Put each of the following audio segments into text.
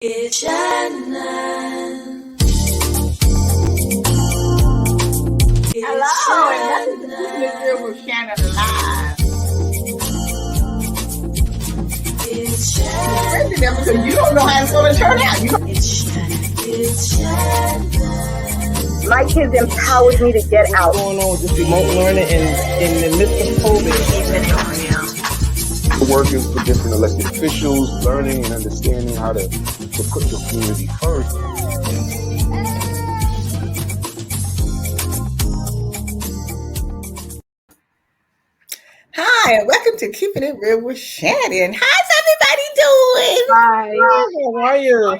It's Shannon. Hello, and welcome to Keeping It Real with Shannon Live. It's It's Shannon. crazy there because you don't know how it's going to turn out. It's Shannon. It's Shannon. My kids empowered me to get out. What's going on with this remote learning and in the midst of COVID? Working for different elected officials, learning and understanding how to put your community first. Hi, and welcome to Keeping It Real with Shannon. How's everybody doing? Hi. How are you?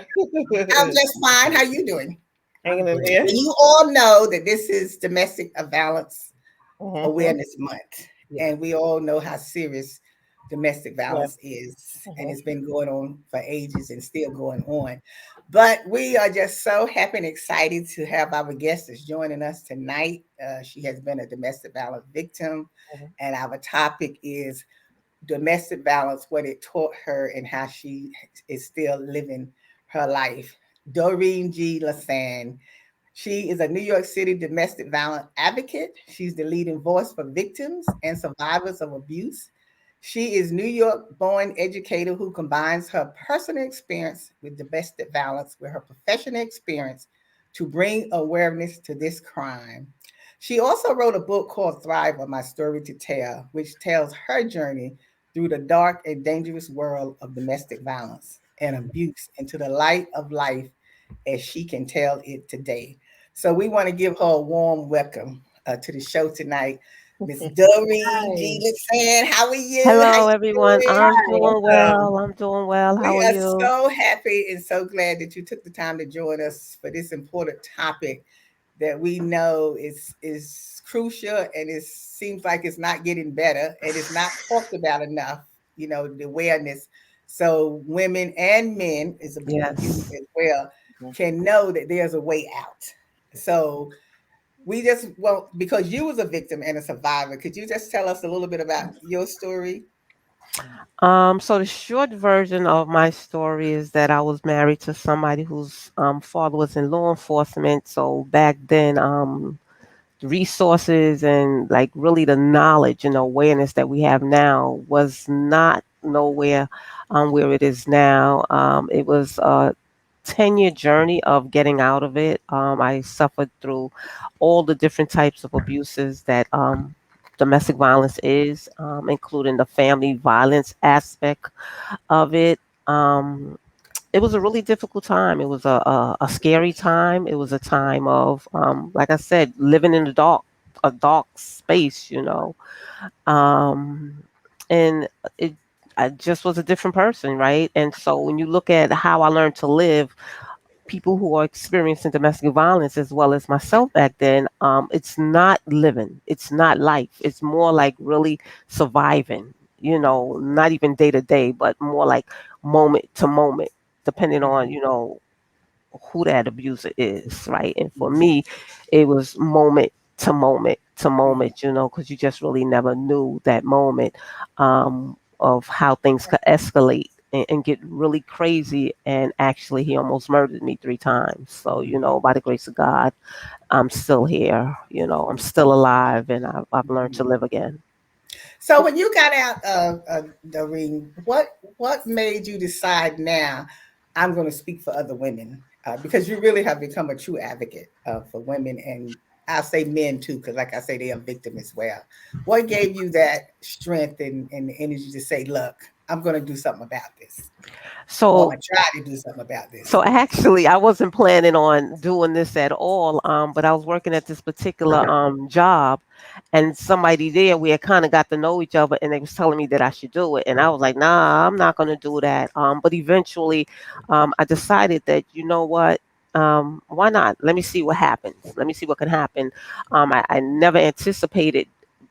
I'm just fine. How you doing? Hanging in there. And you all know that this is Domestic Violence Mhm. Awareness Month, Yeah. and we all know how serious domestic violence is, and Mhm. it's been going on for ages and still going on. But we are just so happy and excited to have our guest that's joining us tonight. She has been a domestic violence victim, Mhm. and our topic is domestic violence, what it taught her, and how she is still living her life. Doreen G. Lasan. She is a New York City domestic violence advocate. She's the leading voice for victims and survivors of abuse. She is New York born educator who combines her personal experience with domestic violence with her professional experience to bring awareness to this crime. She also wrote a book called Thriver, My Story to Tell, which tells her journey through the dark and dangerous world of domestic violence and abuse into the light of life as she can tell it today. So we want to give her a warm welcome to the show tonight. Miss Doreen G. Lasan, how are you? How Hello, you everyone. doing? I'm doing well. I'm doing well. How We are are you? so happy and so glad that you took the time to join us for this important topic that we know is crucial, and it seems like it's not getting better and it's not talked about enough. You know, the awareness, so women and men is important to Yes. as well can know that there's a way out. So we just well because you was a victim and a survivor. Could you just tell us a little bit about your story? So the short version of my story is that I was married to somebody whose father was in law enforcement. So back then, resources and like really the knowledge and awareness that we have now was not nowhere where it is now. It was a 10-year journey of getting out of it. I suffered through all the different types of abuses that domestic violence is, including the family violence aspect of it. Um, it was a really difficult time. It was a scary time. It was a time of, like I said, living in the dark, a dark space. Um, and it, I just was a different person, right? And so when you look at how I learned to live, people who are experiencing domestic violence as well as myself back then, it's not living, it's not life. It's more like really surviving, not even day to day, but more like moment to moment, depending on, who that abuser is, right? And for me, it was moment to moment to moment, because you just really never knew that moment of how things could escalate and get really crazy. And actually, he almost murdered me 3 times. So, by the grace of God, I'm still here. I'm still alive, and I've learned to live again. So when you got out of the ring, what made you decide now I'm going to speak for other women? Because you really have become a true advocate for women, and I'll say men too, because like I say, they are victim as well. What gave you that strength and the energy to say, "Look, I'm going to do something about this, or I'm So going to try to do something about this"? So actually, I wasn't planning on doing this at all. But I was working at this particular job, and somebody there, we had kind of got to know each other, and they was telling me that I should do it, and I was like, "Nah, I'm not going to do that." But eventually, I decided that what. Why not? Let me see what happens. Let me see what can happen. I never anticipated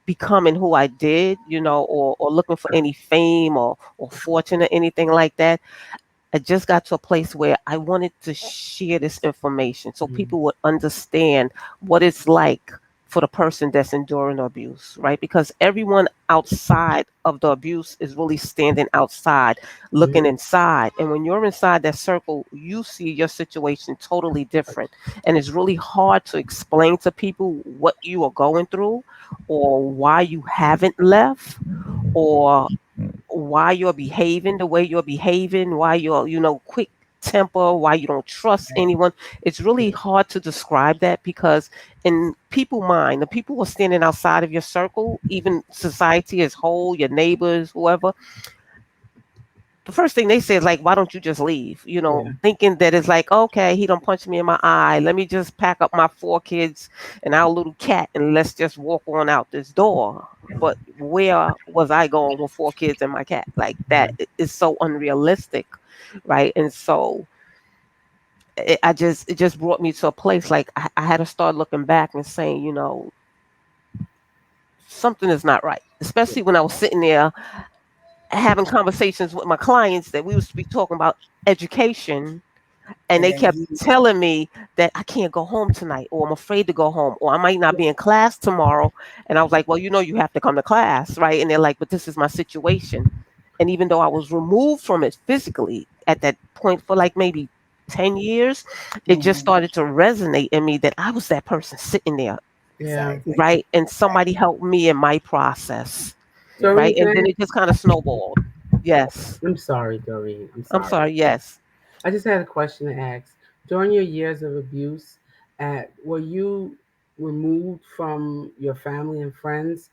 becoming who I did, or looking for any fame or fortune or anything like that. I just got to a place where I wanted to share this information so people would understand what it's like for the person that's enduring the abuse, right? Because everyone outside of the abuse is really standing outside, looking inside. And when you're inside that circle, you see your situation totally different. And it's really hard to explain to people what you are going through or why you haven't left or why you're behaving the way you're behaving, why you're, quick temper, why you don't trust anyone. It's really hard to describe that because in people mind, the people who are standing outside of your circle, even society as whole, your neighbors, whoever, the first thing they say is like, why don't you just leave? Thinking that it's like, okay, he don't punch me in my eye. Let me just pack up my 4 kids and our little cat and let's just walk on out this door. But where was I going with 4 kids and my cat? Like that is so unrealistic, right? And so it just brought me to a place like I had to start looking back and saying, something is not right. Especially when I was sitting there having conversations with my clients that we was be talking about education, and they kept telling me that I can't go home tonight, or I'm afraid to go home, or I might not be in class tomorrow. And I was like, well, you have to come to class, right? And they're like, but this is my situation. And even though I was removed from it physically at that point for like maybe 10 years, it just started to resonate in me that I was that person sitting there, right? And somebody helped me in my process. Right, and then it just kind of snowballed. Yes. I'm sorry, Doreen. I'm sorry. Yes. I just had a question to ask. During your years of abuse, were you removed from your family and friends?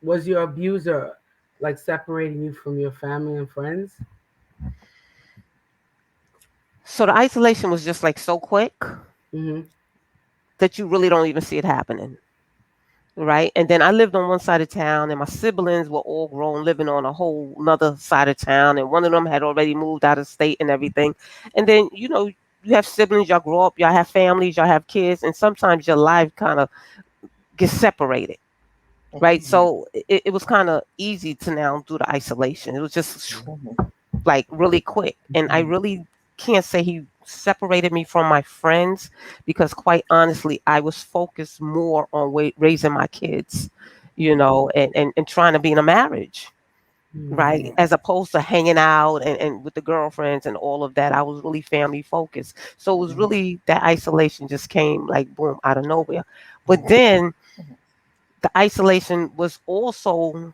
Was your abuser like separating you from your family and friends? So the isolation was just like so quick that you really don't even see it happening. Right. And then I lived on one side of town and my siblings were all grown, living on a whole nother side of town. And one of them had already moved out of state and everything. And then, you have siblings, y'all grow up, y'all have families, y'all have kids. And sometimes your life kind of gets separated. Right. So it was kind of easy to now do the isolation. It was just like really quick. And I really can't say he separated me from my friends because quite honestly, I was focused more on raising my kids, and trying to be in a marriage, right? As opposed to hanging out and with the girlfriends and all of that. I was really family focused. So it was really that isolation just came like boom out of nowhere. But then the isolation was also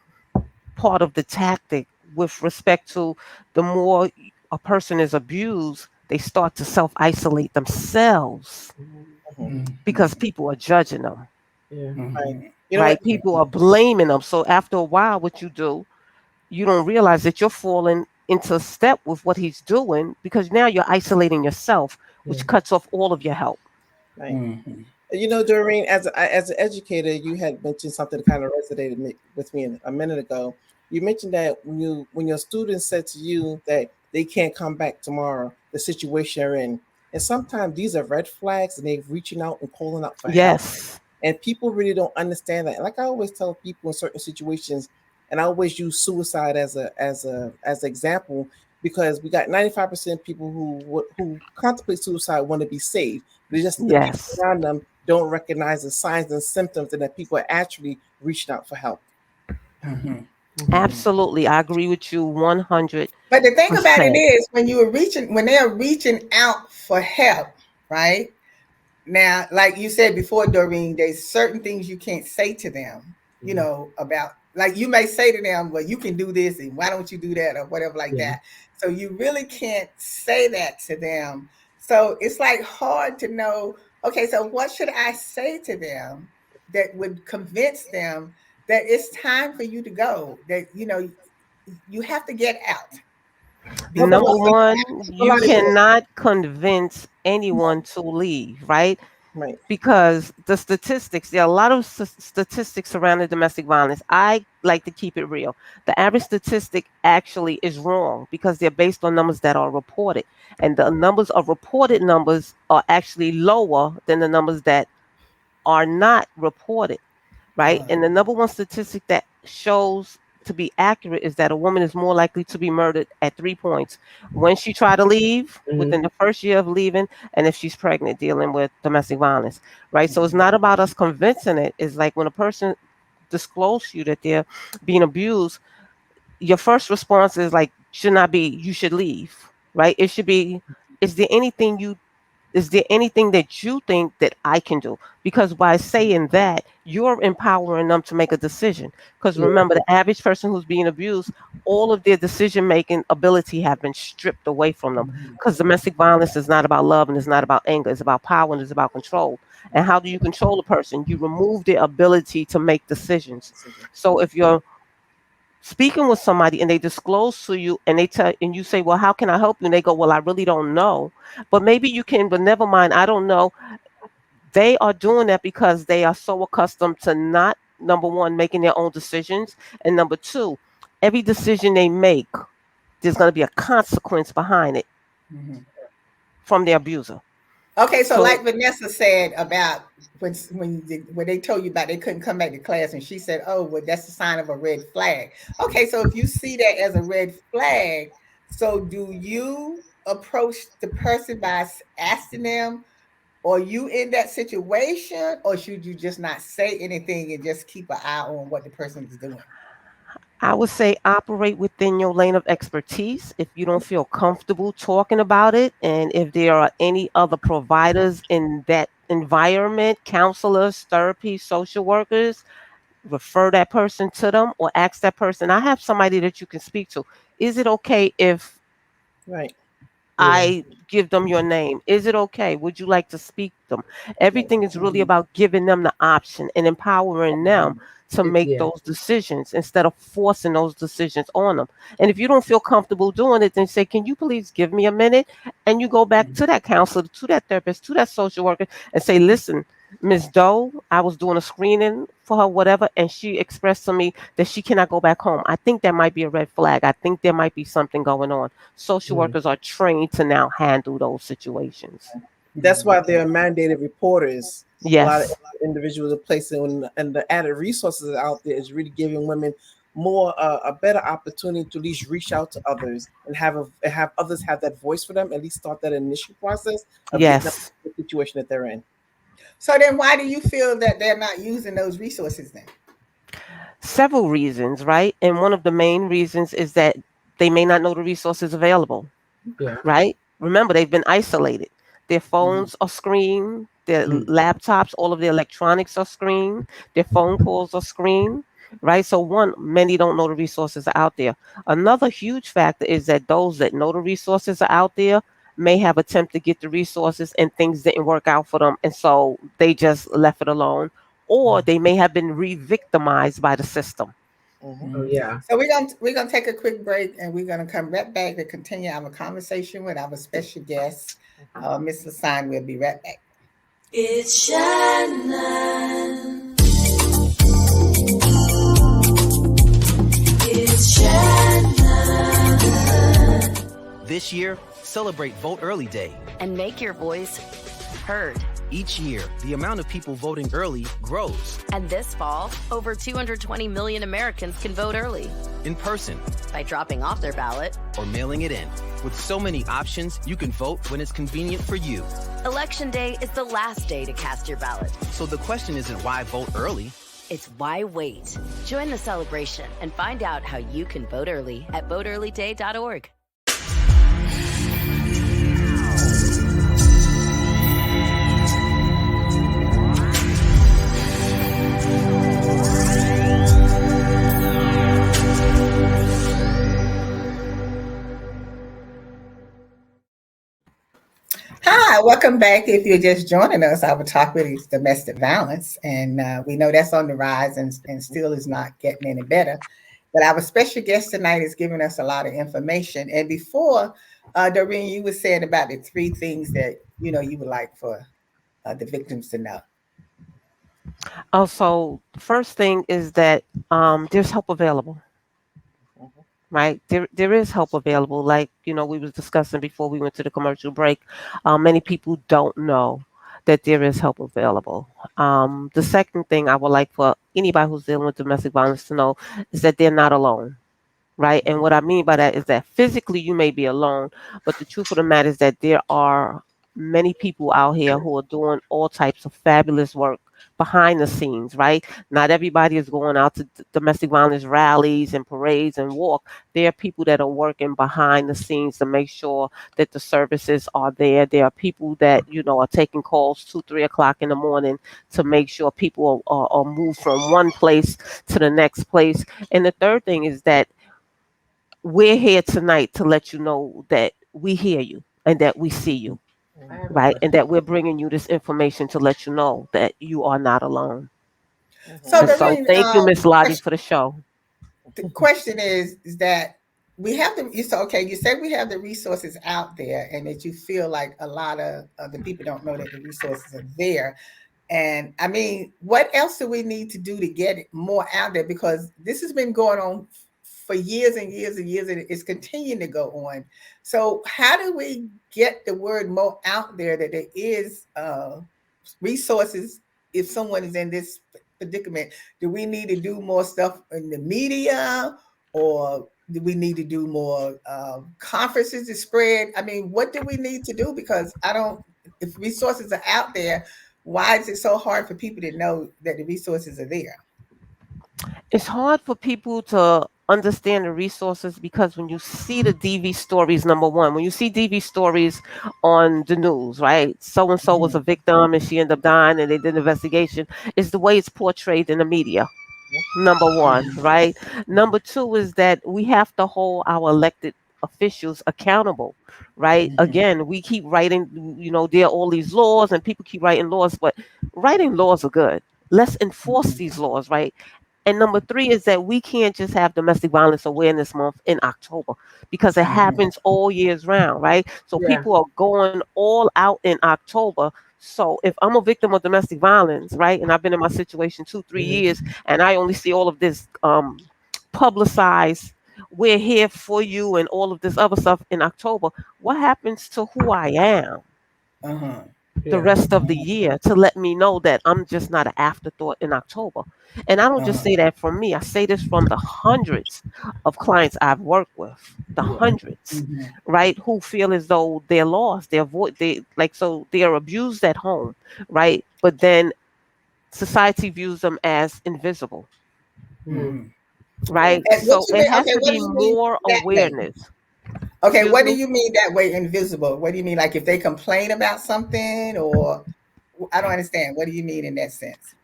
part of the tactic with respect to the more a person is abused, they start to self-isolate themselves because people are judging them. Right? People are blaming them. So after a while, what you do, you don't realize that you're falling into step with what he's doing because now you're isolating yourself, which cuts off all of your help. Right. Doreen, as an educator, you had mentioned something that kind of resonated with me a minute ago. You mentioned that when your students said to you that they can't come back tomorrow, the situation you're in, and sometimes these are red flags, and they're reaching out and calling out for help. And people really don't understand that. Like I always tell people in certain situations, and I always use suicide as an example because we got 95% of people who contemplate suicide want to be saved. They just the people around them don't recognize the signs and symptoms, and that people are actually reaching out for help. Absolutely, I agree with you 100%. But the thing about it is, when they're reaching out for help, right? Now, like you said before, Doreen, there's certain things you can't say to them, about, like you may say to them, well, you can do this and why don't you do that or whatever like that. So you really can't say that to them. So it's like hard to know, okay, so what should I say to them that would convince them that it's time for you to go, that, you have to get out. Number one, you cannot convince anyone to leave, right? Right. Because there are a lot of statistics surrounding domestic violence. I like to keep it real. The average statistic actually is wrong because they're based on numbers that are reported. And the numbers of reported numbers are actually lower than the numbers that are not reported, right? And the number one statistic that shows to be accurate is that a woman is more likely to be murdered at 3 points: when she try to leave, Mhm. within the first year of leaving, and if she's pregnant dealing with domestic violence, right? So it's not about us convincing it. It's like when a person discloses to you that they're being abused, your first response is like, should not be, you should leave, right? It should be, is there anything you is there anything that you think that I can do? Because by saying that, you're empowering them to make a decision. Because Yeah. remember, the average person who's being abused, all of their decision making ability have been stripped away from them. Because domestic violence is not about love and it's not about anger. It's about power and it's about control. And how do you control a person? You remove their ability to make decisions. So if you're speaking with somebody and they disclose to you and they tell and you say, well, how can I help you? And they go, well, I really don't know. But maybe you can, but never mind, I don't know. They are doing that because they are so accustomed to not, number one, making their own decisions, and number two, every decision they make, there's going to be a consequence behind it Mhm. from their abuser. Okay, so So like Vanessa said about when they told you about they couldn't come back to class, and she said, "Oh, well, that's a sign of a red flag." Okay, so if you see that as a red flag, so do you approach the person by asking them, "Are you in that situation?" Or should you just not say anything and just keep an eye on what the person is doing? I would say operate within your lane of expertise. If you don't feel comfortable talking about it, and if there are any other providers in that environment, counselors, therapy, social workers, refer that person to them or ask that person, I have somebody that you can speak to. Is it okay if Right. Yeah. I give them your name? Is it okay? Would you like to speak to them? Right. Everything is really about giving them the option and empowering them to make Yeah. those decisions instead of forcing those decisions on them. And if you don't feel comfortable doing it, then say, can you please give me a minute? And you go back to that counselor, to that therapist, to that social worker, and say, listen, Miss Doe, I was doing a screening for her, whatever, and she expressed to me that she cannot go back home. I think that might be a red flag. I think there might be something going on. Social Mm. workers are trained to now handle those situations. That's why there are mandated reporters. A lot of Yes. individuals are placing, and the added resources out there is really giving women more a better opportunity to at least reach out to others and have others have that voice for them. At least start that initial process of getting up Yes. to the situation that they're in. So then, why do you feel that they're not using those resources then? Several reasons, right? And one of the main reasons is that they may not know the resources available, Yeah. right? Remember, they've been isolated. Their Mhm. phones are screened, their Mm. laptops, all of their electronics are screened, their phone calls are screened, right? So, one, many don't know the resources are out there. Another huge factor is that those that know the resources are out there may have attempted to get the resources and things didn't work out for them. And so they just left it alone. Or they may have been re victimized by the system. Mhm. Oh yeah. So we're gonna take a quick break, and we're gonna come right back to continue our conversation with our special guest, Miss Lasan. We'll be right back. It's Shannon. It's Shannon. This year, celebrate Vote Early Day. And make your voice heard. Each year, the amount of people voting early grows. And this fall, over 220 million Americans can vote early In person by dropping off their ballot. or mailing it in. With so many options, you can vote when it's convenient for you. Election Day is the last day to cast your ballot. So the question isn't why vote early. It's why wait. Join the celebration and find out how you can vote early at voteearlyday.org. Hi, welcome back. If you're just joining us, our topic is domestic violence, and we know that's on the rise and still is not getting any better. But our special guest tonight is giving us a lot of information. And before, Doreen, you were saying about the three things that you would like for the victims to know. Also, the first thing is that there's help available, right? There is help available. Like we was discussing before we went to the commercial break. Many people don't know that there is help available. The second thing I would like for anybody who's dealing with domestic violence to know is that they're not alone, right? And what I mean by that is that physically you may be alone, but the truth of the matter is that there are many people out here who are doing all types of fabulous work behind the scenes, right? Not everybody is going out to domestic violence rallies and parades and walk. There are people that are working behind the scenes to make sure that the services are there. There are people that, are taking calls 2, 3 o'clock in the morning to make sure people are moved from one place to the next place. And the third thing is that we're here tonight to let you know that we hear you and that we see you, I have a right? And that question. we're bringing you this information to let you know that you are not alone. So And so Doreen, thank you, Miss Lottie, for the show. the question is that we have you said we have the resources out there, and that you feel like a lot of the people don't know that the resources are there. And I mean, what else do we need to do to get it more out there? Because this has been going on for years and years and years, and it's continuing to go on. So how do we get the word more out there that there is resources if someone is in this predicament? Do we need to do more stuff in the media, or do we need to do more conferences to spread? I mean, what do we need to do? Because if resources are out there, why is it so hard for people to know that the resources are there? It's hard for people to understand the resources because when you see the DV stories, number one, when you see DV stories on the news, right? So and so was a victim and she ended up dying and they did an investigation, it's the way it's portrayed in the media. Number one, right? Number two is that we have to hold our elected officials accountable, right? Again, we keep writing, there are all these laws and people keep writing laws, but writing laws are good. Let's enforce these laws, right? And number three is that we can't just have Domestic Violence Awareness Month in October because it happens all years round, right? So Yeah. people are going all out in October. So if I'm a victim of domestic violence, right, and I've been in my situation 2, 3 years, and I only see all of this publicized, we're here for you, and all of this other stuff in October, what happens to who I am the Yeah. rest of the year to let me know that I'm just not an afterthought in October? And I don't just say that from me. I say this from the hundreds of clients I've worked with, the Yeah. hundreds, right, who feel as though they're lost, they're abused at home, right? But then society views them as invisible, right? And what So you it mean? has Okay, to what be do you mean more that way? awareness. Okay, Excuse what do me? you mean that way, invisible? What do you mean, like if they complain about something, or I don't understand. What do you mean in that sense?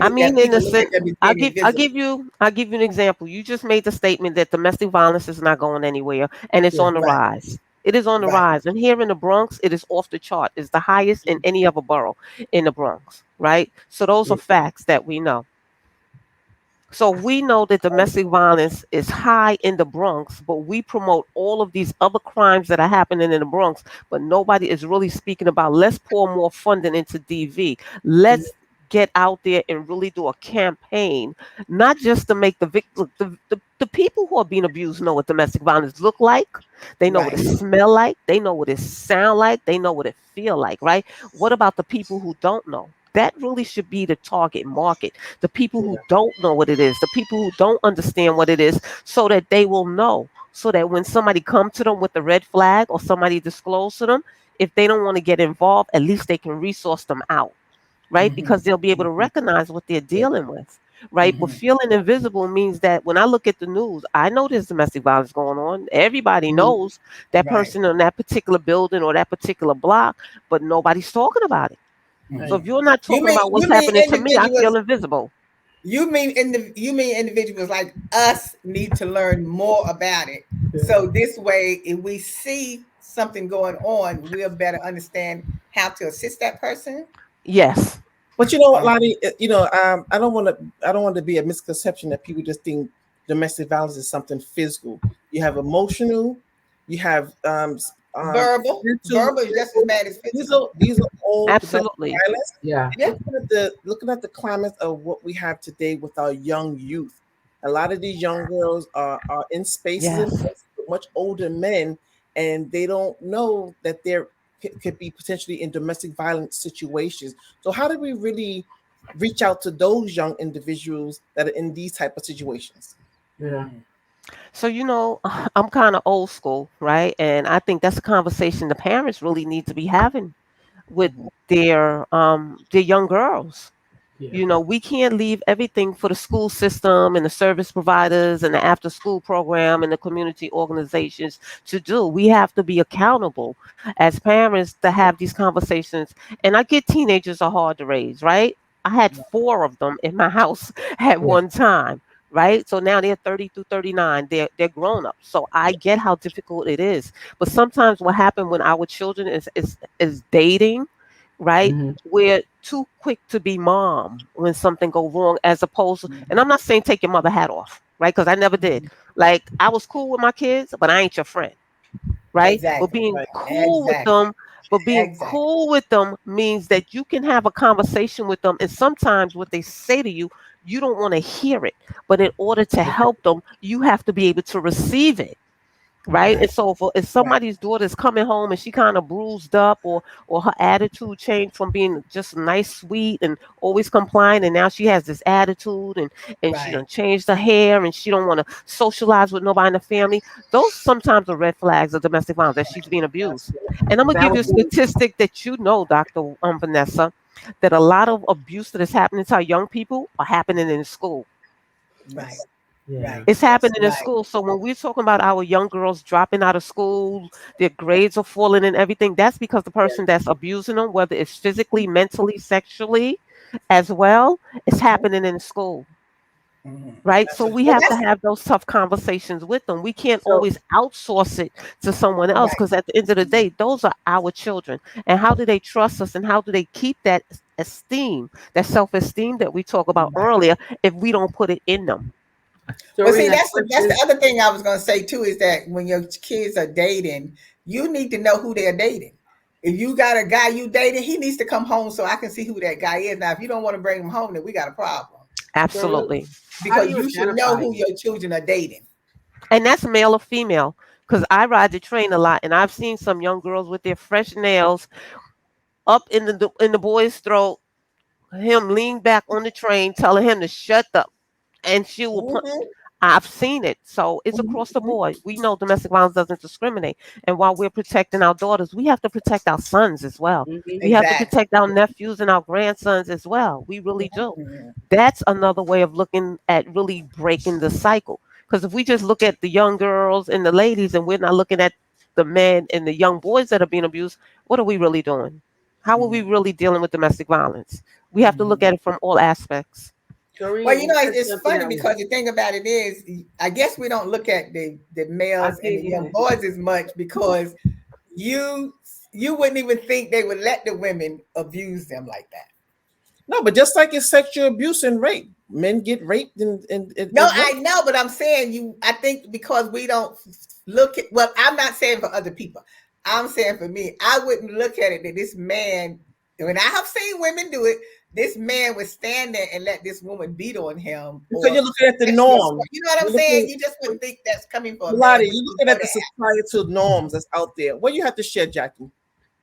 I That mean, in people a look at sense, them as I'll being give I'll invisible. give you I'll give you an example. You just made the statement that domestic violence is not going anywhere, and it's Yeah. on the Right, rise. It is on the right. rise, and here in the Bronx, it is off the chart. It's the highest in any other borough in the Bronx, right? So those are Yeah. facts that we know. So we know that domestic violence is high in the Bronx, but we promote all of these other crimes that are happening in the Bronx, but nobody is really speaking about let's pour more funding into DV. Let's get out there and really do a campaign, not just to make the victim, the people who are being abused know what domestic violence look like. They know what it Right. smell like. They know what it sound like. They know what it feel like, right? What about the people who don't know? That really should be the target market, the people who Yeah. don't know what it is, the people who don't understand what it is, so that they will know, so that when somebody come to them with a red flag or somebody disclose to them, if they don't want to get involved, at least they can resource them out, right? Because they'll be able to recognize what they're Yeah. dealing with, right? But feeling invisible means that when I look at the news, I know there's domestic violence going on. Everybody knows that Right. person in that particular building or that particular block, but nobody's talking about it. So if you're not You talking mean about what's you mean happening to me, I feel individuals? invisible. You mean individuals like us need to learn more about it. So this way, if we see something going on, we'll better understand how to assist that person. Yes. But you know what, Uh, Lottie? I don't want to. I don't want to be a misconception that people just think domestic violence is something physical. You have emotional. You have mental. verbal is just as bad as physical. These are all domestic Absolutely. violence. Yeah. Yeah. Looking at the climate of what we have today with our young youth, a lot of these young girls are in spaces and Yes. places with much older men, and they don't know that they're could be potentially in domestic violence situations. So how do we really reach out to those young individuals that are in these type of situations? Yeah. So, I'm kind of old school, right? And I think that's a conversation the parents really need to be having with their young girls. Yeah. We can't leave everything for the school system and the service providers and the after school program and the community organizations to do. We have to be accountable as parents to have these conversations. And I get teenagers are hard to raise, right? I had 4 of them in my house at one time, right? So now they're 30 through 39. They're grown up. So I get how difficult it is. But sometimes what happened when our children is dating, right? Mhm. We're too quick to be mom when something go wrong, as opposed to, and I'm not saying take your mother hat off, right? Because I never did. Like, I was cool with my kids, but I ain't your friend, right? But Exactly. being Right. cool with Exactly. them, Exactly. means that you can have a conversation with them, and sometimes what they say to you, you don't want to hear it, but in order to help them, you have to be able to receive it. Right. And Right. so if Right. somebody's daughter's coming home and she kind of bruised up, or her attitude changed from being just nice, sweet, and always compliant, and now she has this attitude, and she Right. done changed her hair, and she don't want to socialize with nobody in the family, those sometimes are red flags of domestic violence, that she's being abused. And I'm gonna give you a Validate. statistic that Dr. Vanessa, that a lot of abuse that is happening to our young people are happening in school. Right. Yeah. Right. It's happening in Right. school. So when we're talking about our young girls dropping out of school, their grades are falling and everything, that's because the person that's abusing them, whether it's physically, mentally, sexually, as well, it's happening in school. Mhm. Right. So we Well, have to that's have those tough conversations with them. We can't So always outsource it to someone else, right. because at the end of the day, those are our children. And how do they trust us, and how do they keep that esteem, that self-esteem that we talked about Right. earlier, if we don't put it in them? Well, see, Doreen, that that's the question. other thing I was going to say too, is that when your kids are dating, you need to know who they're dating. If you got a guy you dating, he needs to come home so I can see who that guy is. Now, if you don't want to bring him home, then we got a problem, Doreen, Absolutely. how do because you you should know identify who it? your children are dating. And that's male or female, because I ride the train a lot, and I've seen some young girls with their fresh nails up in the boy's throat, him lean back on the train telling him to shut up, and she will put. Mhm. I've seen it. So it's Mhm. across the board. We know domestic violence doesn't discriminate. And while we're protecting our daughters, we have to protect our sons as well. Mhm. We have to Exactly. protect our nephews and our grandsons as well. We really do. Mhm. That's another way of looking at really breaking the cycle. Because if we just look at the young girls and the ladies, and we're not looking at the men and the young boys that are being abused, what are we really doing? How are we Mhm. really dealing with domestic violence? We have to look Mhm. at it from all aspects. Well, Doreen, you you know, said it's something funny that was. because the thing about it is, I guess we don't look at the I males and the think young yeah. boys as much, because you you wouldn't even think they would let the women abuse them like that. No, but just like it's sexual abuse and rape, men get raped No, as well. I know, but I'm saying I think because we don't look at, well, I'm not saying for other people. I'm saying for me, I wouldn't look at it that this man, when I have seen women do it, this man would stand there and let this woman beat on him, Because or you're looking at the sexually assault. norm. You know what I'm You're saying? looking, You just wouldn't think that's coming from a man, Lottie, but you're you looking know at the that. societal norms that's out there. What you have to share, Jackie?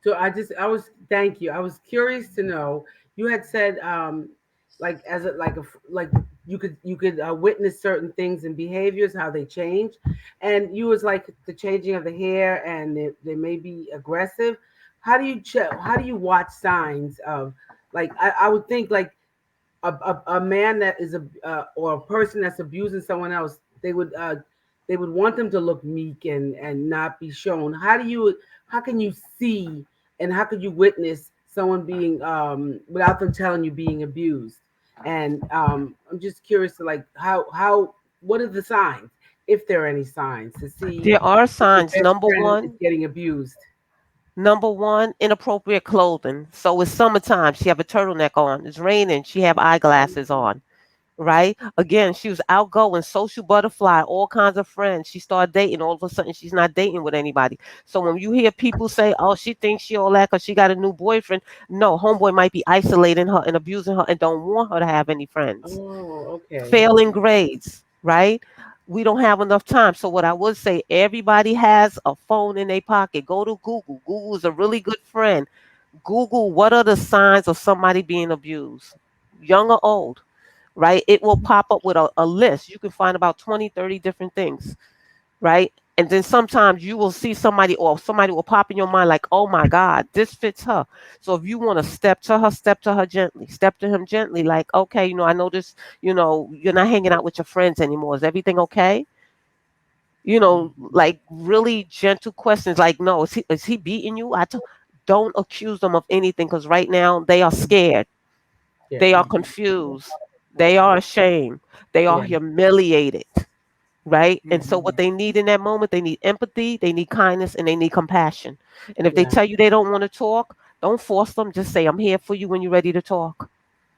So thank you. I was curious to know. You had said like as a like you could witness certain things and behaviors, how they change, and you was like the changing of the hair, and they may be aggressive. How do you check? How do you watch signs of, like, I would think like a man that is a or a person that's abusing someone else, they would want them to look meek and not be shown. How can you see, and how could you witness someone being without them telling you being abused? And I'm just curious to, like, how what are the signs, if there are any signs, to see There are if your signs. best Number friend is one, getting abused? inappropriate clothing. So it's summertime. She have a turtleneck on. It's raining. She have eyeglasses on. Right? Again, she was outgoing, social butterfly, all kinds of friends. She started dating. All of a sudden, she's not dating with anybody. So when you hear people say, "Oh, she thinks she all that because she got a new boyfriend," no, homeboy might be isolating her and abusing her and don't want her to have any friends. Oh, okay. Failing grades, right? we don't have enough time. So what I would say, everybody has a phone in their pocket. Go to Google. Google is a really good friend. Google what are the signs of somebody being abused, young or old, right? It will pop up with a list. You can find about 20, 30 different things, right? And then sometimes you will see somebody, or somebody will pop in your mind like, oh my God, this fits her. So if you want to step to her gently, step to him gently, like, okay, I know this, you're not hanging out with your friends anymore. Is everything okay? Like really gentle questions like, no, is he beating you? Don't accuse them of anything, because right now they are scared. They Yeah. are confused. They are ashamed. They are Yeah. humiliated. Right. And so what they need in that moment, they need empathy, they need kindness, and they need compassion. And if they Yeah. tell you they don't want to talk, don't force them. Just say, I'm here for you when you're ready to talk.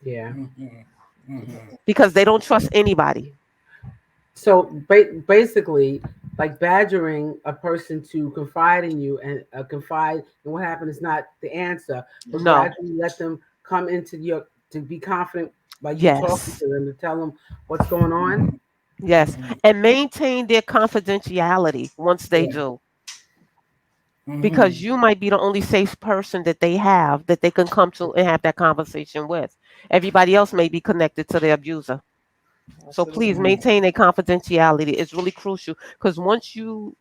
Yeah. Because they don't trust anybody. So basically, like badgering a person to confide in you and confide in what happened is not the answer, but No. gradually let them come into to be confident by you talking Yes. to them to tell them what's going on. Yes. And maintain their confidentiality once they do. Because you might be the only safe person that they have that they can come to and have that conversation with. Everybody else may be connected to the abuser. So please Absolutely. maintain a confidentiality. It's really crucial, because once you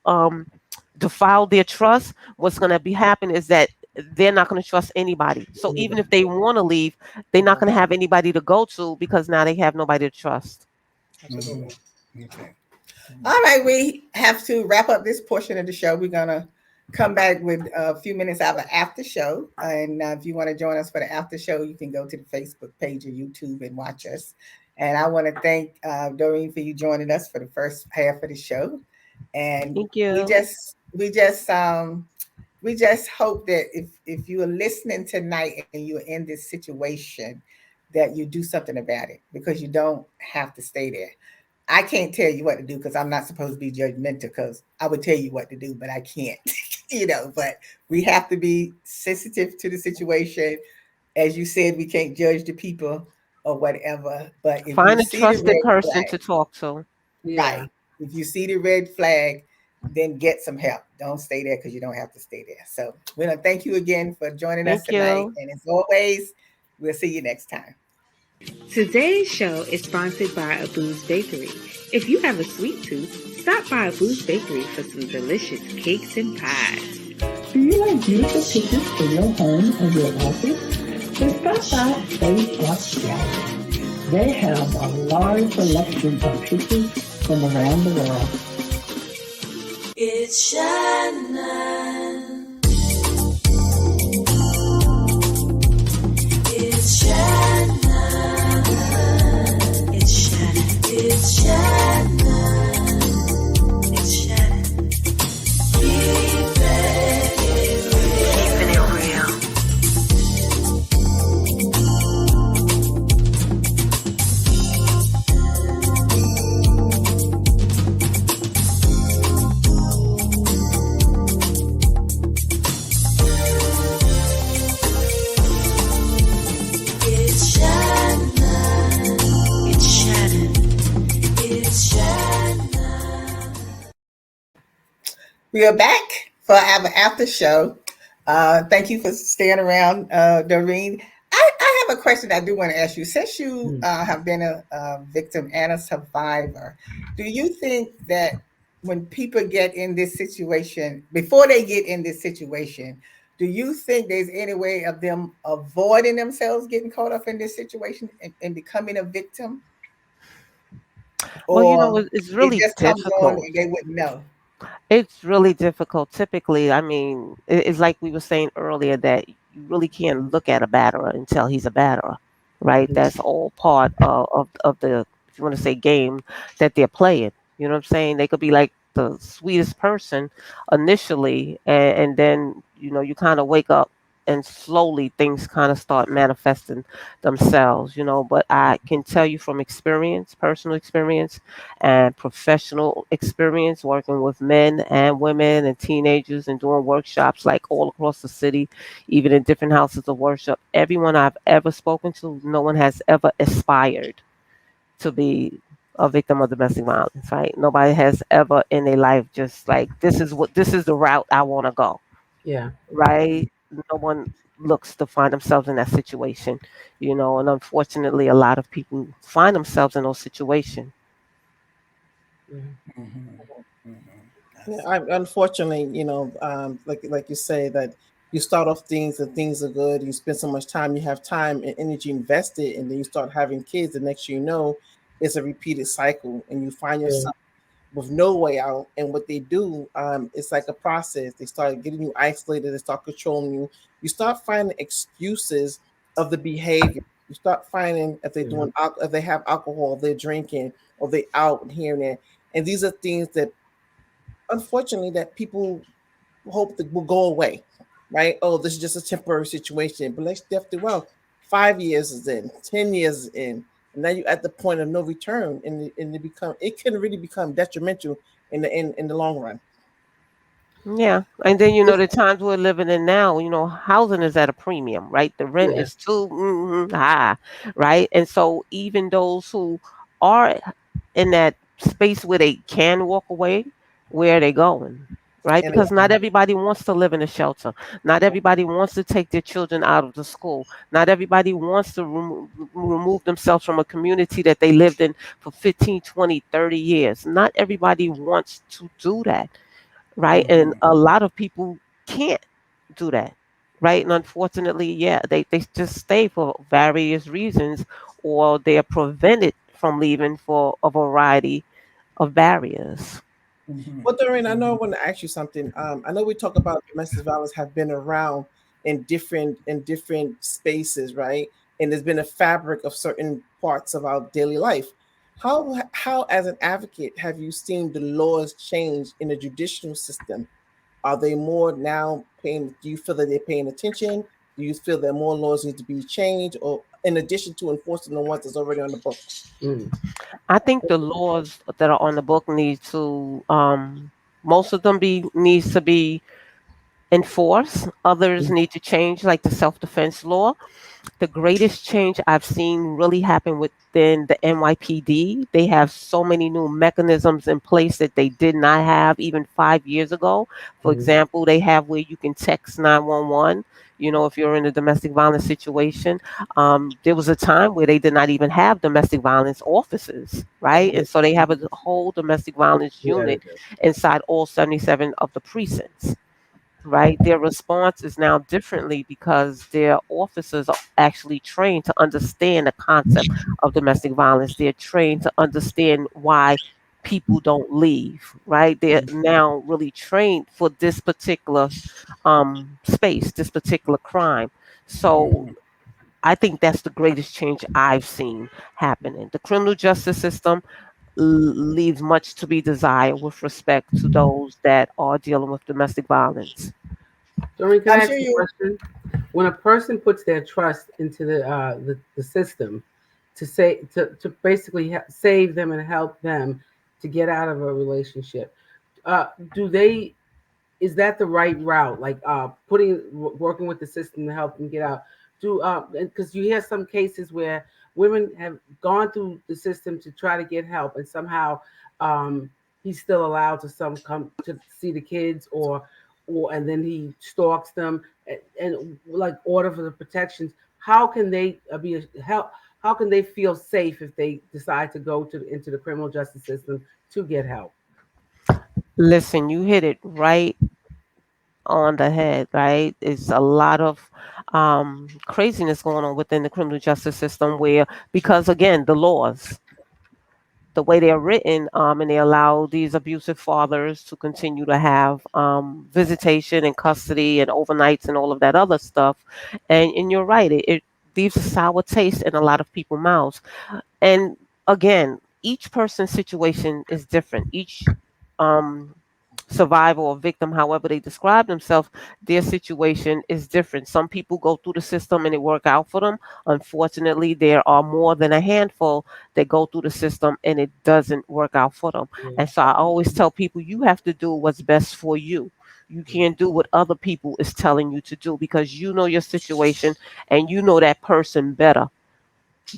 defile their trust, what's going to be happening is that they're not going to trust anybody. So even if they want to leave, they're not going to have anybody to go to, because now they have nobody to trust. Absolutely. Okay. All right, we have to wrap up this portion of the show. We're gonna come back with a few minutes out of the after show, and if you want to join us for the after show, you can go to the Facebook page or YouTube and watch us. And I want to thank Doreen for you joining us for the first half of the show. And Thank we you. just hope that if you are listening tonight and you're in this situation, that you do something about it, because you don't have to stay there. I can't tell you what to do, because I'm not supposed to be judgmental, because I would tell you what to do, but I can't, but we have to be sensitive to the situation. As you said, we can't judge the people or whatever. But if you Find a see the trusted red person flag, to talk to. Yeah. right? If you see the red flag, then get some help. Don't stay there, because you don't have to stay there. So we want to thank you again for joining us Thank tonight. you. And as always, we'll see you next time. Today's show is sponsored by Abu's Bakery. If you have a sweet tooth, stop by Abu's Bakery for some delicious cakes and pies. Do you like beautiful pictures for your home or your office? Then stop by Space Rock Gallery. They have a large selection of pictures from around the world. It's Shannon. It's Shannon. It's Shannon. It's Shannon. It's Shannon. Keeping it real. It's Shannon. It's Shannon. It's Shannon. We are back for our after show. Thank you for staying around, Doreen. I have a question I do want to ask you. Since you have been a victim and a survivor, do you think that when people get in this situation, before they get in this situation, do you think there's any way of them avoiding themselves getting caught up in this situation and becoming a victim? Well, Or it's it really just comes on difficult. and they wouldn't know? It's really difficult. Typically, I mean, it's like we were saying earlier, that you really can't look at a batterer and tell he's a batterer, right? That's all part of the, if you want to say, game that they're playing. You know what I'm saying? They could be like the sweetest person initially, and then, you kind of wake up and slowly things kind of start manifesting themselves, But I can tell you from experience, personal experience, and professional experience working with men and women and teenagers and doing workshops like all across the city, even in different houses of worship. Everyone I've ever spoken to, no one has ever aspired to be a victim of domestic violence, right? Nobody has ever in their life just like this is the route I want to go, Yeah. right? No one looks to find themselves in that situation, and unfortunately, a lot of people find themselves in those situations. Yeah. Yeah, unfortunately, like you say that you start off things and things are good. You spend so much time, you have time and energy invested, and then you start having kids. The next you know, it's a repeated cycle, and you find Yeah. yourself with no way out. And what they do, it's like a process. They start getting you isolated. They start controlling you. You start finding excuses of the behavior. You start finding if they're Yeah. doing, if they have alcohol, they're drinking, or they out and here and there. And these are things that, unfortunately, that people hope that will go away, right? Oh, this is just a temporary situation. But let's definitely, well, 5 years is in, 10 years is in, and now you're at the point of no return, and it can really become detrimental in the long run. Yeah, and then the times we're living in now, housing is at a premium, right? The rent Yeah. is too high, right? And so even those who are in that space where they can walk away, where are they going? Right? And Because not everybody wants to live in a shelter. Not everybody wants to take their children out of the school. Not everybody wants to remove themselves from a community that they lived in for 15, 20, 30 years. Not everybody wants to do that, right? And a lot of people can't do that, right? And unfortunately, yeah, they just stay for various reasons, or they are prevented from leaving for a variety of barriers. Well, Doreen, I know I want to ask you something. I know we talk about domestic violence have been around in different spaces, right? And there's been a fabric of certain parts of our daily life. How as an advocate have you seen the laws change in the judicial system? Are they more now paying? Do you feel that they're paying attention? Do you feel that more laws need to be changed, or in addition to enforcing the ones that's already on the books? Mm. I think the laws that are on the book need to, most of them needs to be enforced. Others need to change, like the self-defense law. The greatest change I've seen really happen within the NYPD. They have so many new mechanisms in place that they did not have even 5 years ago. For example, they have where you can text 911. If you're in a domestic violence situation, there was a time where they did not even have domestic violence officers, right? And so they have a whole domestic violence Yeah. unit inside all 77 of the precincts, right? Their response is now differently because their officers are actually trained to understand the concept of domestic violence. They're trained to understand why people don't leave, right? They're now really trained for this particular space, this particular crime. So I think that's the greatest change I've seen happening. The criminal justice system leaves much to be desired with respect to those that are dealing with domestic violence. Doreen, can I I'm ask sure you a you. question? When a person puts their trust into the system to say to basically save them and help them to get out of a relationship, do they is that the right route? Like working with the system to help them get out. Do because you hear some cases where women have gone through the system to try to get help, and somehow um, he's still allowed to some come to see the kids, or and then he stalks them and like order for the protections. How can they be a help? How can they feel safe if they decide to go into the criminal justice system to get help? Listen, you hit it right on the head, right? It's a lot of craziness going on within the criminal justice system where, because again, the laws, the way they're written, and they allow these abusive fathers to continue to have visitation and custody and overnights and all of that other stuff. And you're right, it leaves a sour taste in a lot of people's mouths. And again, each person's situation is different. Each um, survivor or victim, however they describe themselves, their situation is different. Some people go through the system and it work out for them. Unfortunately, there are more than a handful that go through the system and it doesn't work out for them. And so I always tell people, you have to do what's best for you. You can't do what other people is telling you to do because you know your situation and you know that person better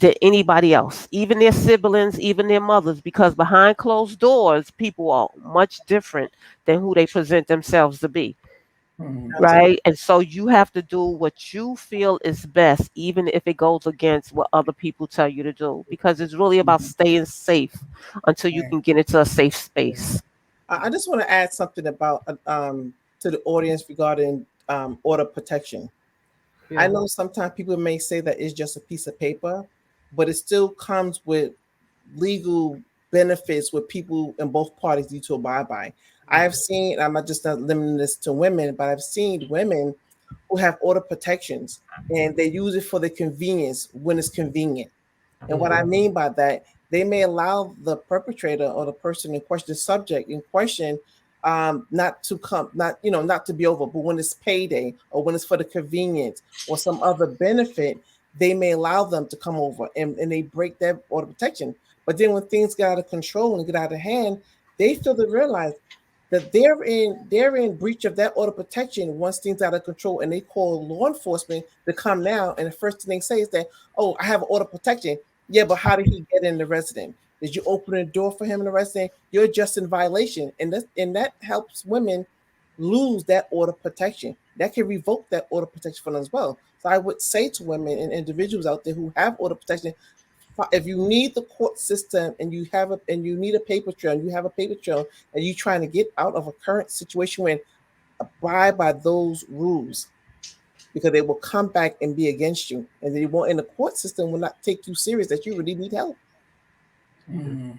than anybody else, even their siblings, even their mothers, because behind closed doors, people are much different than who they present themselves to be. Mhm. Right. And so you have to do what you feel is best, even if it goes against what other people tell you to do, because it's really about Mhm. staying safe until you Right. can get into a safe space. I just want to add something about to the audience regarding order protection. I Yeah. know sometimes people may say that it's just a piece of paper, but it still comes with legal benefits with people in both parties need to abide by. I've seen, I'm not just not limiting this to women, but I've seen women who have order protections and they use it for the convenience when it's convenient. And what I mean by that, they may allow the perpetrator or the person in question, the subject in question, not to come, not not to be over. But when it's payday or when it's for the convenience or some other benefit, they may allow them to come over and they break that order protection. But then when things get out of control and get out of hand, they feel to realize that they're in breach of that order protection once things out of control, and they call law enforcement to come now. And the first thing they say is that, "Oh, I have order protection." Yeah, but how did he get in the resident? Did you open the door for him in the resident? You're just in violation, and that helps women lose that order protection. That can revoke that order protection from them as well. So I would say to women and individuals out there who have order protection, if you need the court system and you need a paper trail, and you have a paper trail, and you're trying to get out of a current situation, when abide by those rules, because they will come back and be against you, and they won't. And the court system will not take you serious that you really need help. Mhm.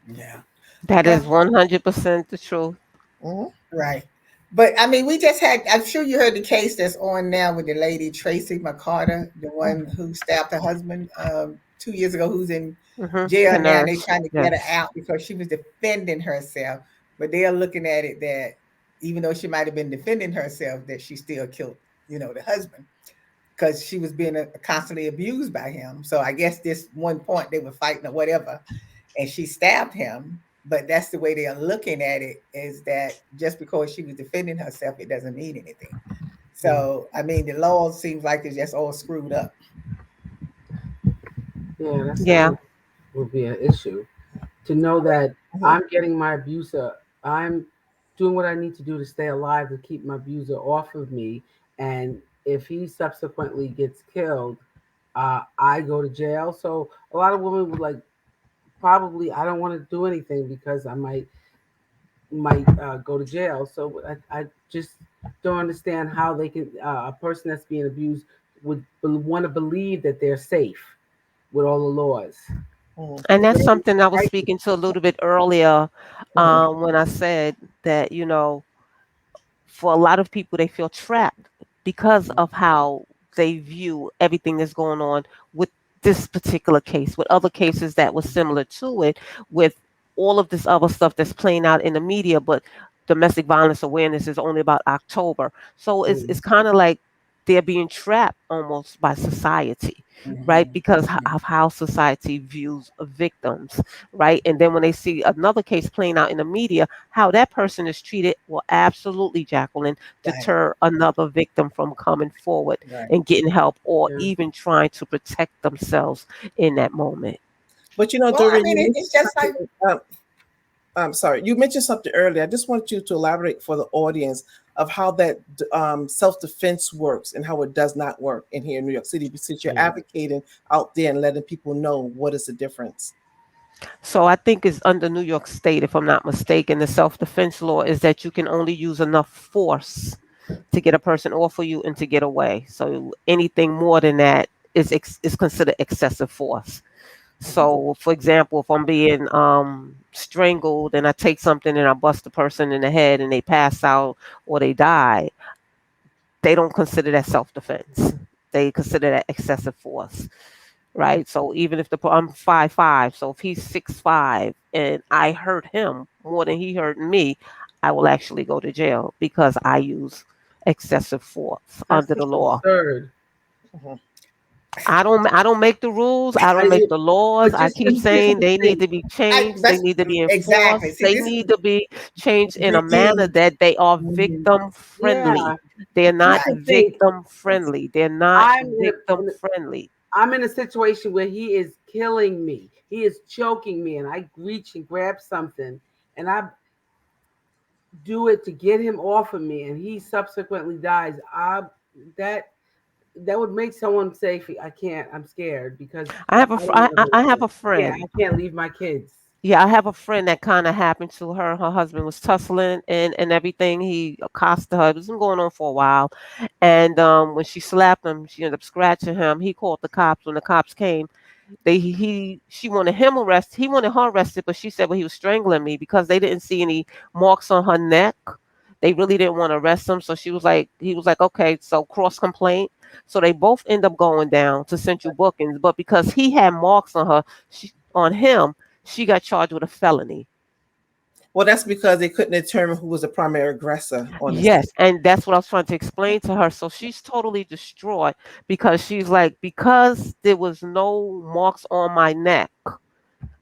Yeah. That Yeah. is 100% the truth. Mhm. Right. But I mean, we just had, I'm sure you heard the case that's on now with the lady, Tracy McCarter, the one who stabbed her husband 2 years ago, who's in The jail now. And they're nurse. trying to get her Yes. out because she was defending herself. But they are looking at it that even though she might have been defending herself, that she still killed, the husband because she was being constantly abused by him. So I guess this one point they were fighting or whatever, and she stabbed him. But that's the way they are looking at it, is that just because she was defending herself, it doesn't mean anything. So I mean, the law seems like it's just all screwed up. Yeah, that's Yeah. something would be an issue. To know that I'm getting my abuser, I'm doing what I need to do to stay alive to keep my abuser off of me. And if he subsequently gets killed, I go to jail. So a lot of women would like, probably I don't want to do anything because I might go to jail. So I just don't understand how they can a person that's being abused would want to believe that they're safe with all the laws. And that's Right. something I was speaking to a little bit earlier, Mhm. when I said that, for a lot of people, they feel trapped because of how they view everything that's going on with this particular case, with other cases that were similar to it, with all of this other stuff that's playing out in the media. But domestic violence awareness is only about October. So it's kind of like they're being trapped almost by society, right? Mhm. Because of how society views victims, right? And then when they see another case playing out in the media, how that person is treated will absolutely, Jacqueline, Right. deter another victim from coming forward Right. and getting help, or Yeah. even trying to protect themselves in that moment. But Well, I Doreen, mean, you it's mentioned just like, something. I'm sorry, you mentioned something earlier. I just want you to elaborate for the audience of how that self-defense works and how it does not work in here in New York City, since you're Yeah. advocating out there and letting people know what is the difference. So I think it's under New York State, if I'm not mistaken, the self-defense law is that you can only use enough force to get a person off of you and to get away. So anything more than that is considered excessive force. So, for example, if I'm being strangled and I take something and I bust the person in the head and they pass out or they die, they don't consider that self-defense. They consider that excessive force, right? So even if I'm 5'5", so if he's 6'5" and I hurt him more than he hurt me, I will actually go to jail because I use excessive force That's under the just law. absurd. I don't make the rules. I don't make the laws. But I just keep saying they need to be changed. They that's need to be exactly. enforced. See, They this need to be changed in a manner reviewed. that they are Mhm. victim Yeah, friendly. They're you not should think victim friendly. They're not I'm victim friendly. I'm in a situation where he is killing me. He is choking me, and I reach and grab something, and I do it to get him off of me, and he subsequently dies. That that would make someone say, "I can't. I'm scared because I have a I fr- don't ever." I have a Yeah, friend. I can't leave my kids. Yeah, I have a friend that kind of happened to her. Her husband was tussling and everything. He accosted her. It was been going on for a while, and when she slapped him, she ended up scratching him. He called the cops. When the cops came, she wanted him arrested. He wanted her arrested, but she said, "Well, he was strangling me," because they didn't see any marks on her neck. They really didn't want to arrest him, so he was like, "Okay, so cross complaint." So they both end up going down to central bookings, but because he had marks on her, on him, she got charged with a felony. Well, that's because they couldn't determine who was the primary aggressor on the Yes, scene. and that's what I was trying to explain to her. So she's totally distraught because she's like, because there was no marks on my neck,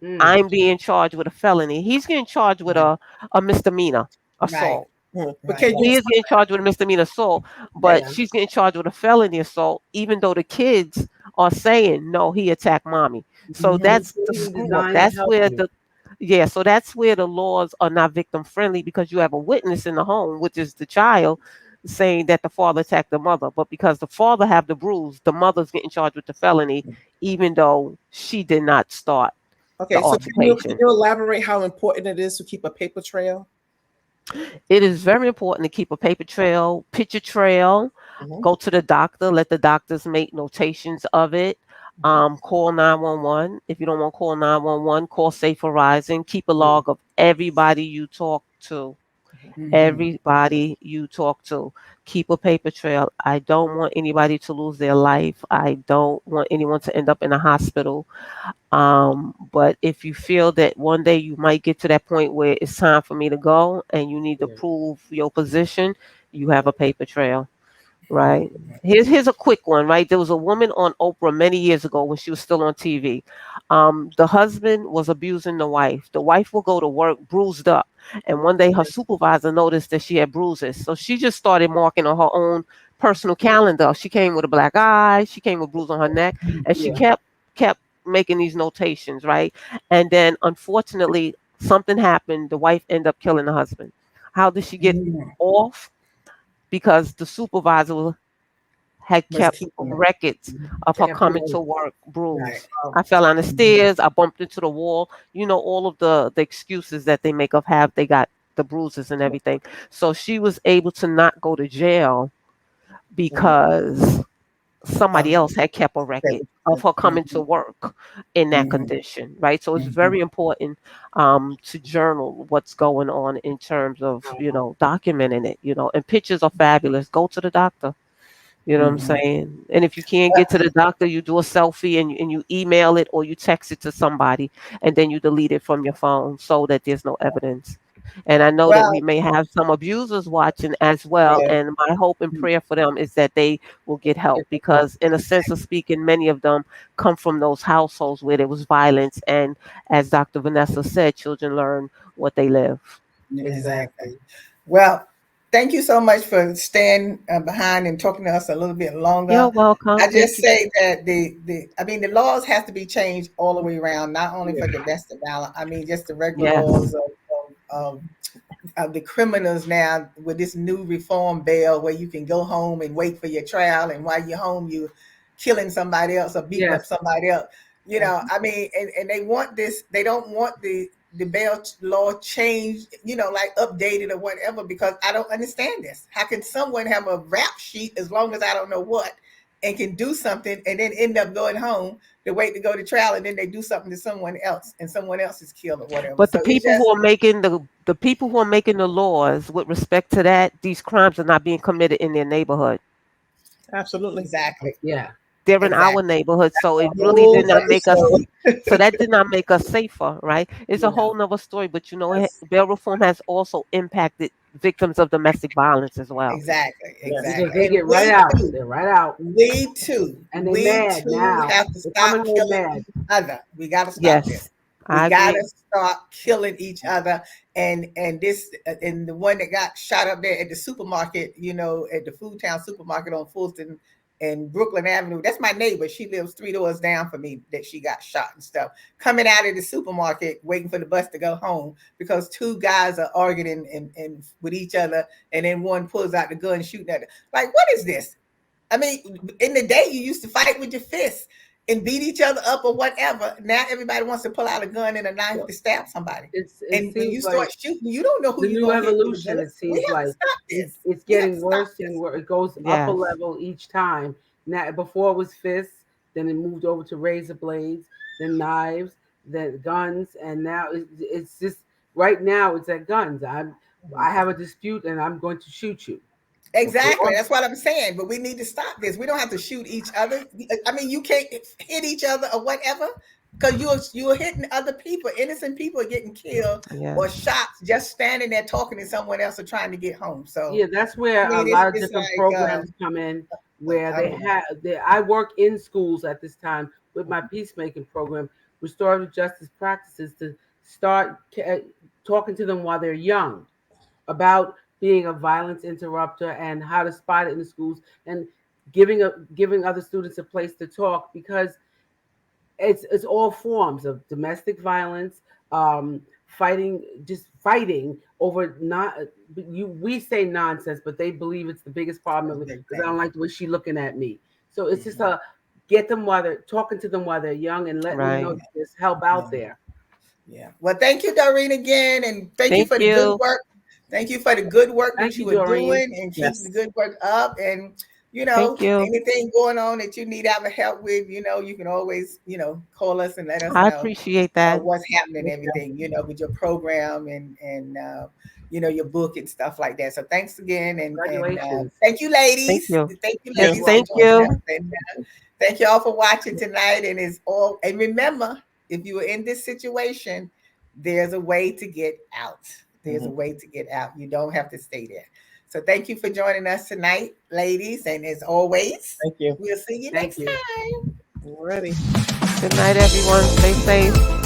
Mm. I'm being charged with a felony. He's getting charged with a misdemeanor Right. assault. But Right. can you He is getting charged with a misdemeanor assault, but Yeah. she's getting charged with a felony assault, even though the kids are saying no, he attacked mommy. So And that's it's the even screw up. designed to That's help where you. so that's where the laws are not victim friendly, because you have a witness in the home, which is the child, saying that the father attacked the mother. But because the father have the bruise, the mother's getting charged with the felony, even though she did not start the Okay, so can altercation. you elaborate how important it is to keep a paper trail? It is very important to keep a paper trail, picture trail, Mhm. go to the doctor, let the doctors make notations of it. Call 911. If you don't want to call 911, call Safe Horizon. Keep a log of everybody you talk to. Everybody you talk to. Keep a paper trail. I don't want anybody to lose their life. I don't want anyone to end up in a hospital. But if you feel that one day you might get to that point where it's time for me to go and you need to Yeah. prove your position, you have a paper trail, right? Here's a quick one, right? There was a woman on Oprah many years ago when she was still on TV. The husband was abusing the wife. The wife will go to work bruised up, and one day her supervisor noticed that she had bruises, so she just started marking on her own personal calendar. She came with a black eye. She came with bruise on her neck, and she Yeah. kept making these notations, right? And then unfortunately, something happened. The wife ended up killing the husband. How did she get off? Because the supervisor had Was kept keeping it. records of her Kept coming notes. to work Right. bruised. I fell down the stairs. I bumped into the wall. You know, all of the excuses that they make of have they got the bruises and everything. So she was able to not go to jail because somebody else had kept a record of her coming to work in that condition, right? So it's very important to journal what's going on in terms of, documenting it, and pictures are fabulous. Go to the doctor. You know what I'm saying? And if you can't get to the doctor, you do a selfie and you email it or you text it to somebody, and then you delete it from your phone so that there's no evidence. And I know that we Well, may have some abusers watching as well. yeah. And my hope and prayer for them is that they will get help, because, in a sense of speaking, many of them come from those households where there was violence. And as Dr. Vanessa said, children learn what they live. Exactly. Well, thank you so much for staying behind and talking to us a little bit longer. You're welcome. I Thank just you. say that the laws have to be changed all the way around, not only for domestic violence. I mean, just the regular Yes. laws of the criminals now with this new reform bill where you can go home and wait for your trial, and while you're home, you killing somebody else or beating up Yes. somebody else. I mean, and they want this. They don't want the bail law changed, like updated or whatever, because I don't understand this. How can someone have a rap sheet as long as I don't know what, and can do something and then end up going home to wait to go to trial, and then they do something to someone else and someone else is killed or whatever. But the So it's people just who are making the people who are making the laws with respect to that, these crimes are not being committed in their neighborhood. Absolutely. exactly. Yeah. They're in our Exactly. neighborhood, so it A really whole did not other make us. story. So that did not make us safer, right? It's a whole No. nother story. But Yes. bail reform has also impacted victims of domestic violence as well. Exactly. Yes. Because Exactly. they And get right out. They're right out. we too And they mad now. have to They're stop coming home killing mad. each other. We got to stop Yes, this. I We got agree. to stop killing each other. And this and the one that got shot up there at the supermarket, at the Food Town supermarket on Fulton in Brooklyn Avenue. That's my neighbor. She lives 3 doors down from me that she got shot and stuff. Coming out of the supermarket, waiting for the bus to go home because 2 guys are arguing and with each other. And then one pulls out the gun shooting at her. Like, what is this? I mean, in the day, you used to fight with your fists and beat each other up or whatever. Now everybody wants to pull out a gun and a knife to stab somebody. And when you start shooting, you don't know who the you're new going to evolution. It seems like it's getting worse and it goes up a Yes. level each time. Now, before it was fists, then it moved over to razor blades, then knives, then guns, and now it's just right now it's at guns. I have a dispute and I'm going to shoot you. Exactly. That's what I'm saying. But we need to stop this. We don't have to shoot each other. I mean, you can't hit each other or whatever because you're hitting other people. Innocent people are getting killed or shot just standing there talking to someone else or trying to get home. So yeah, that's where a lot of different programs come in. Where I work in schools at this time with my peacemaking program, restorative justice practices, to start talking to them while they're young about being a violence interrupter and how to spot it in the schools, and giving other students a place to talk, because it's all forms of domestic violence, fighting over we say nonsense, but they believe it's the biggest problem because I don't like the way she's looking at me. So it's just get them while they're talking to them while they're young and letting them know that there's help out there. Yeah. Well, thank you, Doreen, again, and thank you for the good work. Thank you for the good work that you were doing, and keep the good work up. And anything going on that you need our help with, you can always, call us and let us know. I appreciate that. What's happening, everything, with your program and your book and stuff like that. So thanks again, and thank you, ladies. Thank you. Thank you, Yes, ladies. thank you. And, thank you all for watching tonight. And remember, if you are in this situation, there's a way to get out. There's a way to get out. You don't have to stay there. So thank you for joining us tonight, ladies. And as always, thank you. We'll see you next time. Ready. Good night, everyone. Stay safe.